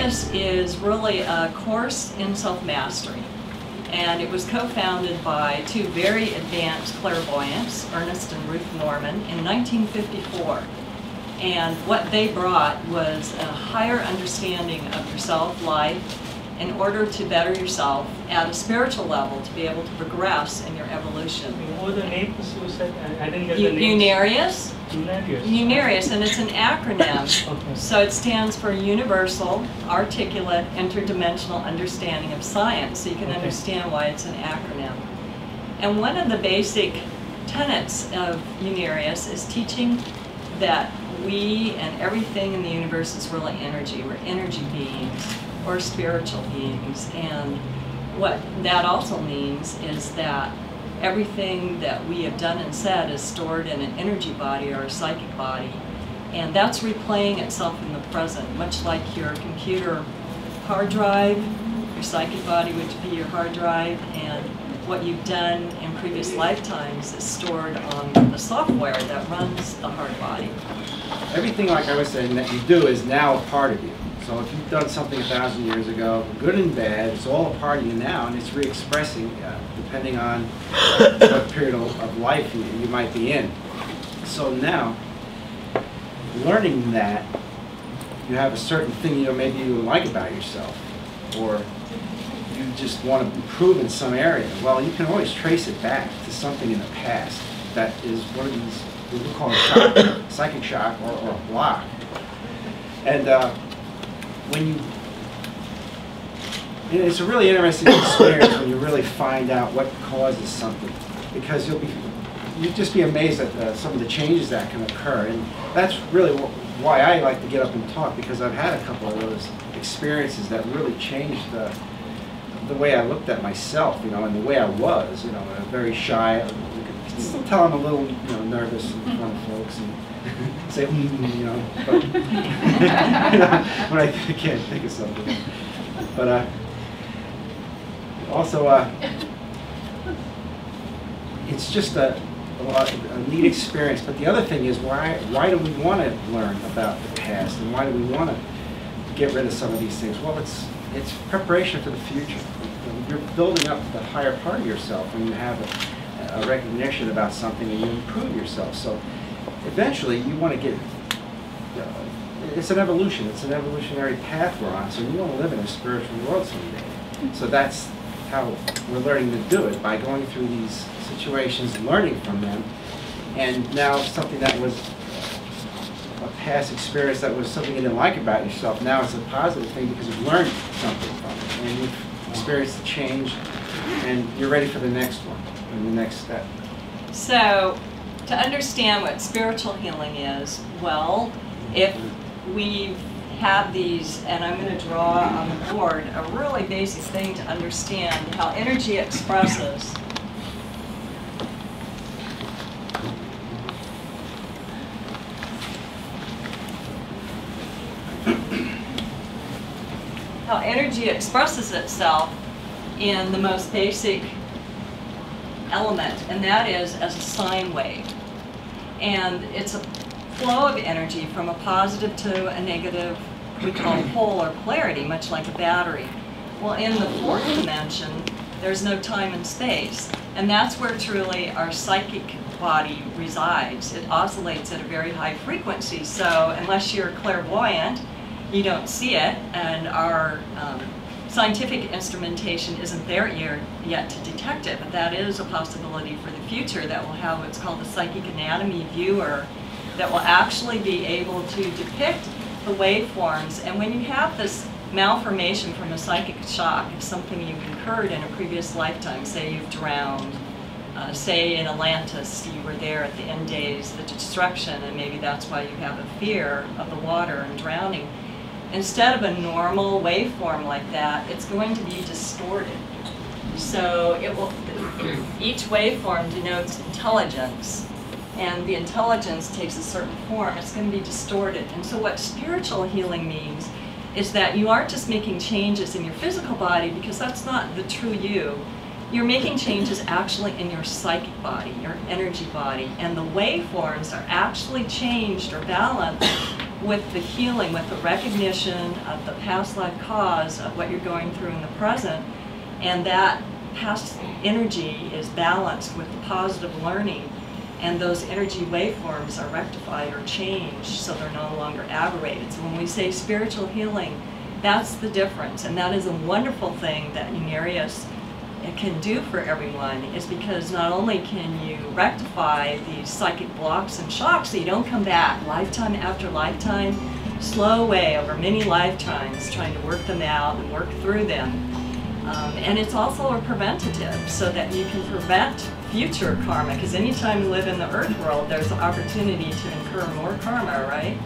Unarius is really a course in self-mastery, and it was co-founded by two very advanced clairvoyants, Ernest and Ruth Norman, in 1954. And what they brought was a higher understanding of yourself, life, in order to better yourself at a spiritual level, to be able to progress in your evolution. What were the names you said? I didn't get the names. Unarius. Unarius. Unarius, and it's an acronym. Okay. So it stands for Universal, Articulate, Interdimensional Understanding of Science. So you can understand why it's an acronym. And one of the basic tenets of Unarius is teaching that we and everything in the universe is really energy. We're energy beings, or spiritual beings, and what that also means is that everything that we have done and said is stored in an energy body or a psychic body, and that's replaying itself in the present, much like your computer hard drive. Your psychic body would be your hard drive, and what you've done in previous lifetimes is stored on the software that runs the hard body. Everything, like I was saying, that you do is now a part of you. So if you've done something 1,000 years ago, good and bad, it's all a part of you now, and it's re-expressing depending on what period of life you might be in. So now, learning that, you have a certain thing maybe you like about yourself, or you just want to improve in some area. Well, you can always trace it back to something in the past that is one of these, what we call a shock, psychic shock, or a block. And when it's a really interesting experience when you really find out what causes something, because you'd just be amazed at some of the changes that can occur, and that's really why I like to get up and talk, because I've had a couple of those experiences that really changed the way I looked at myself, and the way I was, very shy. You could still tell I'm a little, nervous in front of folks and say, but when I can't think of something. But also, it's just a neat experience. But the other thing is, why do we want to learn about the past, and why do we want to get rid of some of these things? Well, it's preparation for the future. You're building up the higher part of yourself when you have a recognition about something and you improve yourself. So eventually you want to get, it's an evolution, it's an evolutionary path we're on, so you want to live in a spiritual world someday. So that's how we're learning to do it, by going through these situations, learning from them, and now something that was a past experience that was something you didn't like about yourself, now it's a positive thing because you've learned something from it, and you've experienced the change, and you're ready for the next one, and the next step. So, to understand what spiritual healing is, well, if we have these, and I'm going to draw on the board a really basic thing to understand how energy expresses. How energy expresses itself in the most basic element, and that is as a sine wave. And it's a flow of energy from a positive to a negative, we call pole or polarity, much like a battery. Well, in the fourth dimension, there's no time and space, and that's where truly our psychic body resides. It oscillates at a very high frequency, so unless you're clairvoyant, you don't see it, and our scientific instrumentation isn't there yet to detect it, but that is a possibility for the future, that will have what's called a psychic anatomy viewer that will actually be able to depict the waveforms. And when you have this malformation from a psychic shock, if something you've incurred in a previous lifetime, say you've drowned, say in Atlantis, you were there at the end days, the destruction, and maybe that's why you have a fear of the water and drowning. Instead of a normal waveform like that, it's going to be distorted. So it will, each waveform denotes intelligence, and the intelligence takes a certain form. It's going to be distorted. And so what spiritual healing means is that you aren't just making changes in your physical body, because that's not the true you. You're making changes actually in your psychic body, your energy body, and the waveforms are actually changed or balanced with the healing, with the recognition of the past life cause of what you're going through in the present, and that past energy is balanced with the positive learning, and those energy waveforms are rectified or changed so they're no longer aberrated. So when we say spiritual healing, that's the difference, and that is a wonderful thing that Unarius can do for everyone, is because not only can you rectify these psychic blocks and shocks so you don't come back lifetime after lifetime, slow way over many lifetimes trying to work them out and work through them. And it's also a preventative so that you can prevent future karma, because anytime you live in the earth world, there's an opportunity to incur more karma, right?